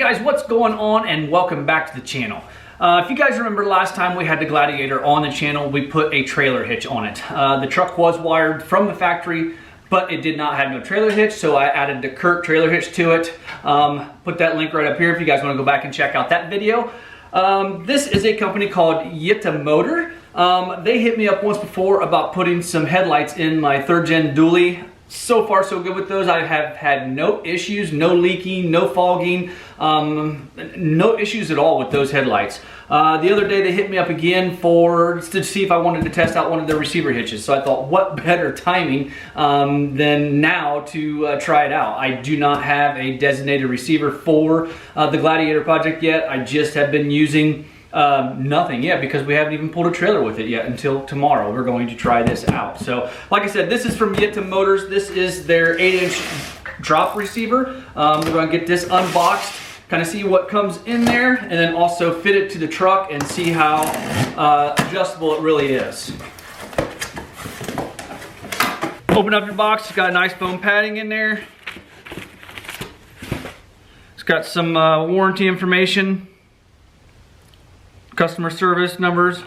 guys, what's going on, and welcome back to the channel. If you guys remember last time we had the Gladiator on the channel, we put a trailer hitch on it. The truck was wired from the factory, but it did not have no trailer hitch, so I added the Kurt trailer hitch to it. Put that link right up here if you guys want to go back and check out that video. This is a company called YITAMOTOR. They hit me up once before about putting some headlights in my 3rd gen dually. So far so good with those. I have had no issues, no leaking, no fogging, no issues at all with those headlights. The other day they hit me up again to see if I wanted to test out one of their receiver hitches. So I thought, what better timing than now to try it out. I do not have a designated receiver for the Gladiator project yet. I just have been using nothing yet because we haven't even pulled a trailer with it yet until tomorrow. We're going to try this out. So like I said, this is from YITAMOTOR. This is their 8-inch drop receiver. We're going to get this unboxed, kind of see what comes in there, and then also fit it to the truck and see how adjustable it really is. Open up your box. It's got a nice foam padding in there. It's got some warranty information, customer service numbers.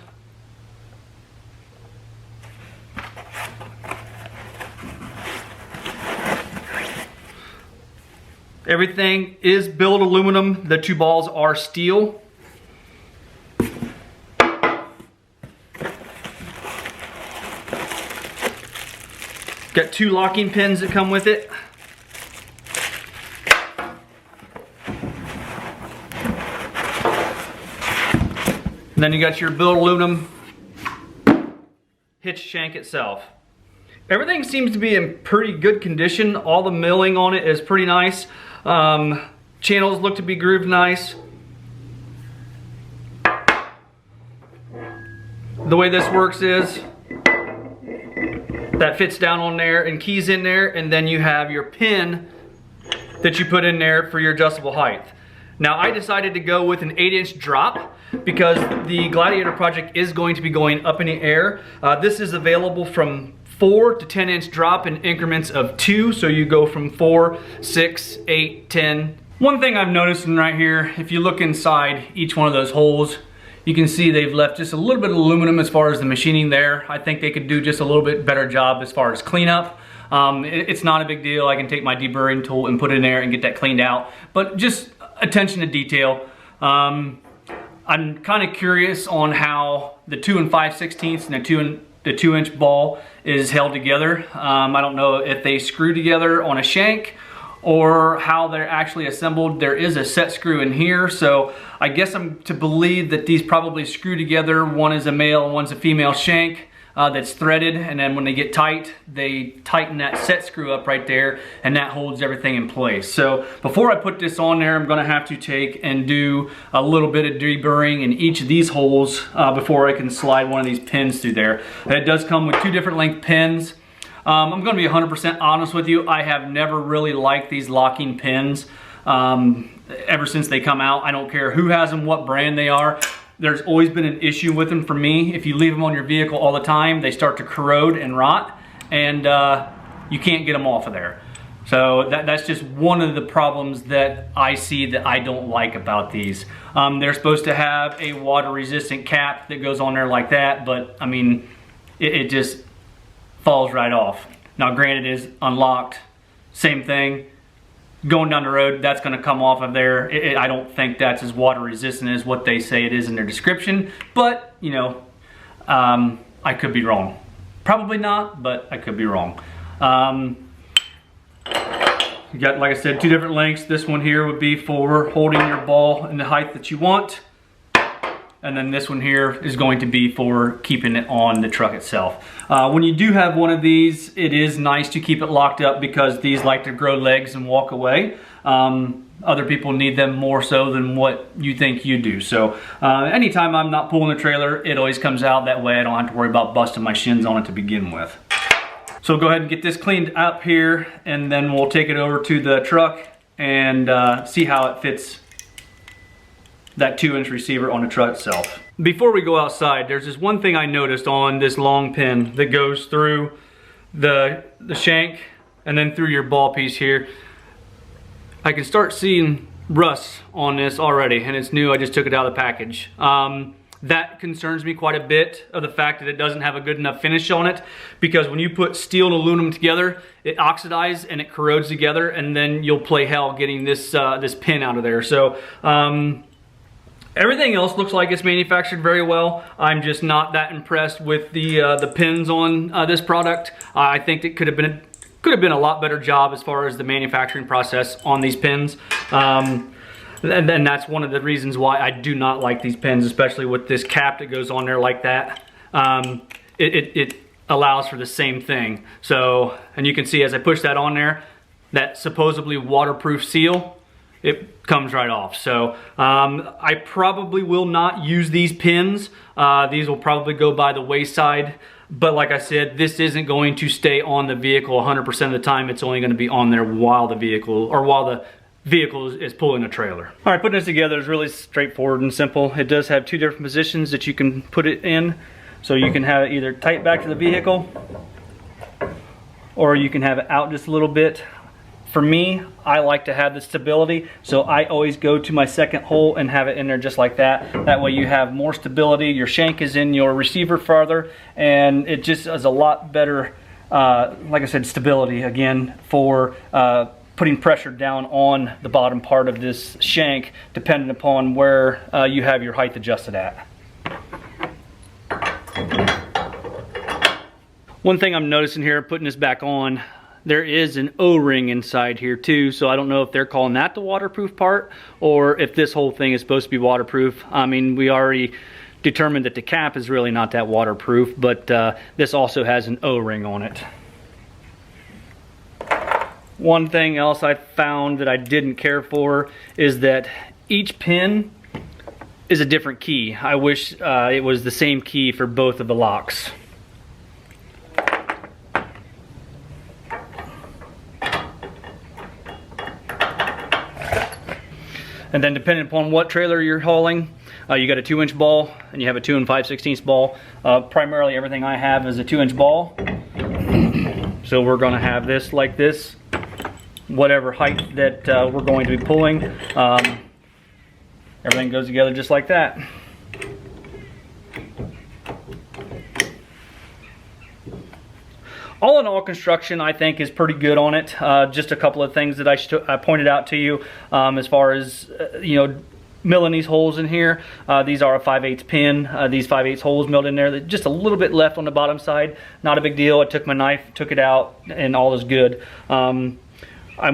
Everything is billet aluminum. The 2 balls are steel. Got 2 locking pins that come with it. And then you got your billet aluminum hitch shank itself. Everything seems to be in pretty good condition. All the milling on it is pretty nice. Channels look to be grooved nice. The way this works is that fits down on there and keys in there, and then you have your pin that you put in there for your adjustable height. Now I decided to go with an 8-inch drop because the Gladiator project is going to be going up in the air. This is available from 4 to 10-inch drop in increments of 2, so you go from 4, 6, 8, 10. One thing I'm noticing right here, if you look inside each one of those holes, you can see they've left just a little bit of aluminum as far as the machining there. I think they could do just a little bit better job as far as cleanup. It's not a big deal. I can take my deburring tool and put it in there and get that cleaned out, but just attention to detail. I'm kind of curious on how the 2 5/16 and the 2-inch ball is held together. I don't know if they screw together on a shank or how they're actually assembled. There is a set screw in here, so I guess I'm to believe that these probably screw together. One is a male and one's a female shank that's threaded, and then when they get tight, they tighten that set screw up right there, and that holds everything in place. So before I put this on there, I'm gonna have to take and do a little bit of deburring in each of these holes before I can slide one of these pins through there. It does come with 2 different length pins. I'm gonna be 100% honest with you. I have never really liked these locking pins ever since they come out. I don't care who has them, what brand they are. There's always been an issue with them for me. If you leave them on your vehicle all the time, they start to corrode and rot, and you can't get them off of there. So that's just one of the problems that I see that I don't like about these. They're supposed to have a water resistant cap that goes on there like that, but I mean, it just falls right off. Now granted, it is unlocked, same thing. Going down the road, that's going to come off of there. I don't think that's as water resistant as what they say it is in their description, but you know, I could be wrong. Probably not, but I could be wrong. You got, like I said, 2 different lengths. This one here would be for holding your ball in the height that you want, and then this one here is going to be for keeping it on the truck itself. When you do have one of these, it is nice to keep it locked up because these like to grow legs and walk away. Other people need them more so than what you think you do. So anytime I'm not pulling the trailer, it always comes out. That way I don't have to worry about busting my shins on it to begin with. So go ahead and get this cleaned up here, and then we'll take it over to the truck and see how it fits that 2-inch receiver on the truck itself. Before we go outside, there's this one thing I noticed on this long pin that goes through the shank and then through your ball piece here. I can start seeing rust on this already, and it's new. I just took it out of the package. That concerns me quite a bit, of the fact that it doesn't have a good enough finish on it, because when you put steel and aluminum together, it oxidizes and it corrodes together, and then you'll play hell getting this this pin out of there. So everything else looks like it's manufactured very well. I'm just not that impressed with the pins on this product. I think it could have been a lot better job as far as the manufacturing process on these pins. And then that's one of the reasons why I do not like these pins, especially with this cap that goes on there like that. It allows for the same thing. So, and you can see as I push that on there, that supposedly waterproof seal, it comes right off. So I probably will not use these pins. These will probably go by the wayside. But like I said, this isn't going to stay on the vehicle 100% of the time. It's only going to be on there while the vehicle is pulling a trailer. All right, putting this together is really straightforward and simple. It does have two different positions that you can put it in. So you can have it either tight back to the vehicle, or you can have it out just a little bit. For me, I like to have the stability, so I always go to my second hole and have it in there just like that. That way you have more stability, your shank is in your receiver farther, and it just is a lot better, like I said, stability again for putting pressure down on the bottom part of this shank, depending upon where you have your height adjusted at. One thing I'm noticing here, putting this back on, there is an O-ring inside here too, so I don't know if they're calling that the waterproof part, or if this whole thing is supposed to be waterproof. I mean, we already determined that the cap is really not that waterproof, but this also has an O-ring on it. One thing else I found that I didn't care for is that each pin is a different key. I wish it was the same key for both of the locks. And then depending upon what trailer you're hauling, you got a 2-inch ball and you have a 2 5/16 ball. Primarily everything I have is a 2-inch ball. So we're gonna have this like this, whatever height that we're going to be pulling. Everything goes together just like that. All in all, construction I think is pretty good on it. Just a couple of things that I pointed out to you as far as you know, milling these holes in here. These are a 5/8 pin. These 5/8 holes milled in there. Just a little bit left on the bottom side. Not a big deal. I took my knife, took it out, and all is good. I'm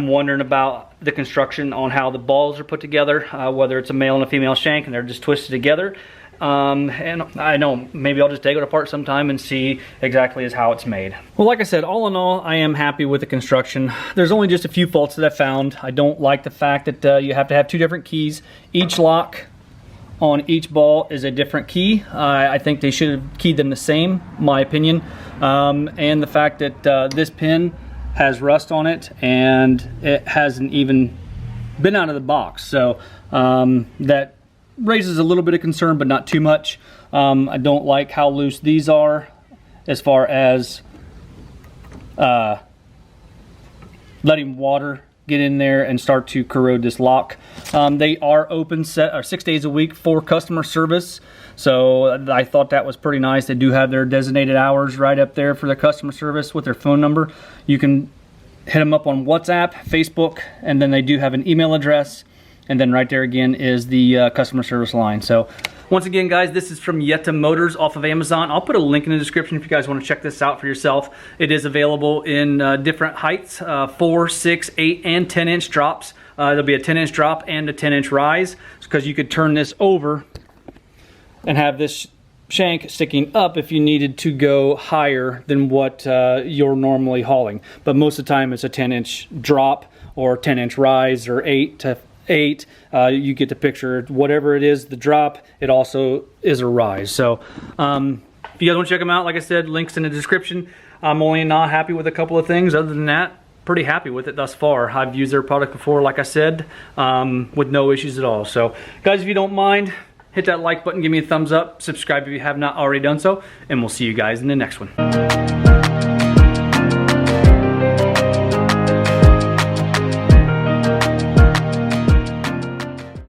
wondering about the construction on how the balls are put together, whether it's a male and a female shank and they're just twisted together. And I know maybe I'll just take it apart sometime and see exactly as how it's made. Well, like I said, all in all, I am happy with the construction. There's only just a few faults that I found. I don't like the fact that you have to have two different keys. Each lock on each ball is a different key. I think they should have keyed them the same, my opinion. And the fact that this pin has rust on it and it hasn't even been out of the box. So that raises a little bit of concern, but not too much. I don't like how loose these are as far as letting water get in there and start to corrode this lock. They are open 6 days a week for customer service, so I thought that was pretty nice. They do have their designated hours right up there for their customer service with their phone number. You can hit them up on WhatsApp, Facebook, and then they do have an email address. And then right there again is the customer service line. So once again, guys, this is from YITAMOTOR off of Amazon. I'll put a link in the description if you guys want to check this out for yourself. It is available in different heights, 4, 6, 8, and 10-inch drops. There'll be a 10-inch drop and a 10-inch rise, because you could turn this over and have this shank sticking up if you needed to go higher than what you're normally hauling. But most of the time it's a 10-inch drop or 10-inch rise, or 8 to 8. You get the picture. Whatever it is, the drop, it also is a rise. So if you guys want to check them out, like I said, links in the description. I'm only not happy with a couple of things. Other than that, pretty happy with it thus far. I've used their product before, like I said, with no issues at all. So guys, if you don't mind, hit that like button, give me a thumbs up, subscribe if you have not already done so, and we'll see you guys in the next one.